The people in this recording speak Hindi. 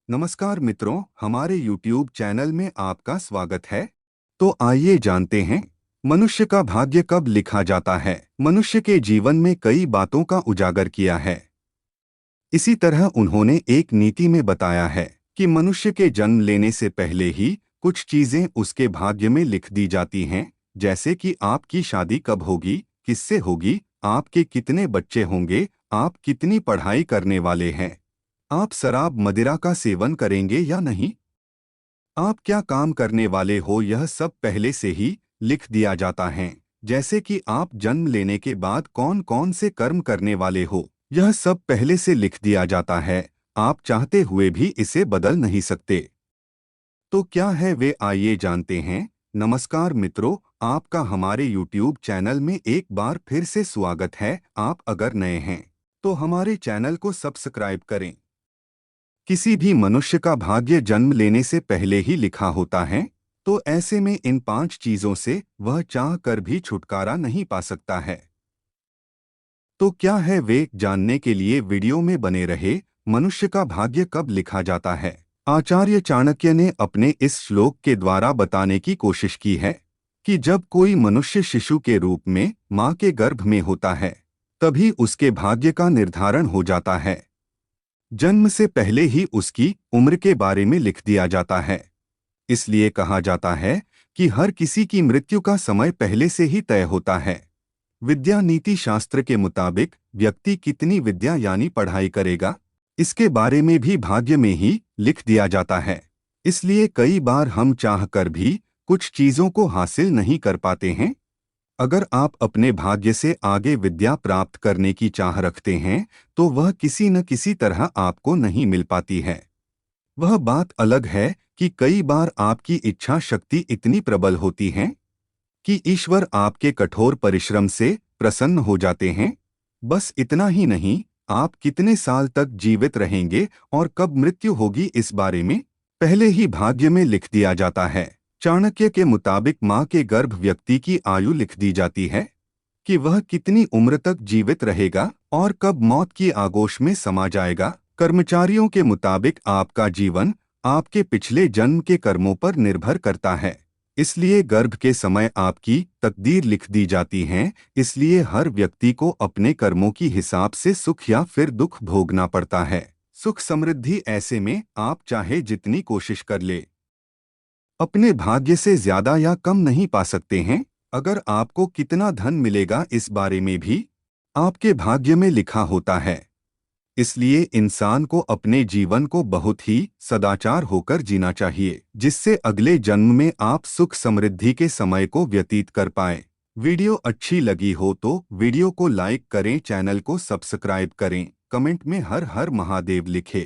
नमस्कार मित्रों, हमारे YouTube चैनल में आपका स्वागत है। तो आइए जानते हैं, मनुष्य का भाग्य कब लिखा जाता है। मनुष्य के जीवन में कई बातों का उजागर किया है। इसी तरह उन्होंने एक नीति में बताया है कि मनुष्य के जन्म लेने से पहले ही कुछ चीजें उसके भाग्य में लिख दी जाती हैं, जैसे कि आपकी शादी कब होगी, किससे होगी, आपके कितने बच्चे होंगे, आप कितनी पढ़ाई करने वाले हैं, आप शराब मदिरा का सेवन करेंगे या नहीं, आप क्या काम करने वाले हो, यह सब पहले से ही लिख दिया जाता है। जैसे कि आप जन्म लेने के बाद कौन कौन से कर्म करने वाले हो, यह सब पहले से लिख दिया जाता है। आप चाहते हुए भी इसे बदल नहीं सकते। तो क्या है वे, आइए जानते हैं। नमस्कार मित्रों, आपका हमारे YouTube चैनल में एक बार फिर से स्वागत है। आप अगर नए हैं तो हमारे चैनल को सब्सक्राइब करें। किसी भी मनुष्य का भाग्य जन्म लेने से पहले ही लिखा होता है, तो ऐसे में इन 5 चीजों से वह चाह कर भी छुटकारा नहीं पा सकता है। तो क्या है वे, जानने के लिए वीडियो में बने रहे। मनुष्य का भाग्य कब लिखा जाता है। आचार्य चाणक्य ने अपने इस श्लोक के द्वारा बताने की कोशिश की है कि जब कोई मनुष्य शिशु के रूप में मां के गर्भ में होता है, तभी उसके भाग्य का निर्धारण हो जाता है। जन्म से पहले ही उसकी उम्र के बारे में लिख दिया जाता है। इसलिए कहा जाता है कि हर किसी की मृत्यु का समय पहले से ही तय होता है। विद्या नीति शास्त्र के मुताबिक व्यक्ति कितनी विद्या यानी पढ़ाई करेगा, इसके बारे में भी भाग्य में ही लिख दिया जाता है। इसलिए कई बार हम चाहकर भी कुछ चीजों को हासिल नहीं कर पाते हैं। अगर आप अपने भाग्य से आगे विद्या प्राप्त करने की चाह रखते हैं, तो वह किसी न किसी तरह आपको नहीं मिल पाती है। वह बात अलग है कि कई बार आपकी इच्छा शक्ति इतनी प्रबल होती है कि ईश्वर आपके कठोर परिश्रम से प्रसन्न हो जाते हैं। बस इतना ही नहीं, आप कितने साल तक जीवित रहेंगे और कब मृत्यु होगी, इस बारे में पहले ही भाग्य में लिख दिया जाता है। चाणक्य के मुताबिक मां के गर्भ व्यक्ति की आयु लिख दी जाती है कि वह कितनी उम्र तक जीवित रहेगा और कब मौत की आगोश में समा जाएगा। कर्मचारियों के मुताबिक आपका जीवन आपके पिछले जन्म के कर्मों पर निर्भर करता है। इसलिए गर्भ के समय आपकी तकदीर लिख दी जाती है। इसलिए हर व्यक्ति को अपने कर्मों की हिसाब से सुख या फिर दुख भोगना पड़ता है। सुख समृद्धि ऐसे में आप चाहे जितनी कोशिश कर ले, अपने भाग्य से ज्यादा या कम नहीं पा सकते हैं। अगर आपको कितना धन मिलेगा, इस बारे में भी आपके भाग्य में लिखा होता है। इसलिए इंसान को अपने जीवन को बहुत ही सदाचार होकर जीना चाहिए, जिससे अगले जन्म में आप सुख समृद्धि के समय को व्यतीत कर पाएं। वीडियो अच्छी लगी हो तो वीडियो को लाइक करें, चैनल को सब्सक्राइब करें, कमेंट में हर हर महादेव लिखें।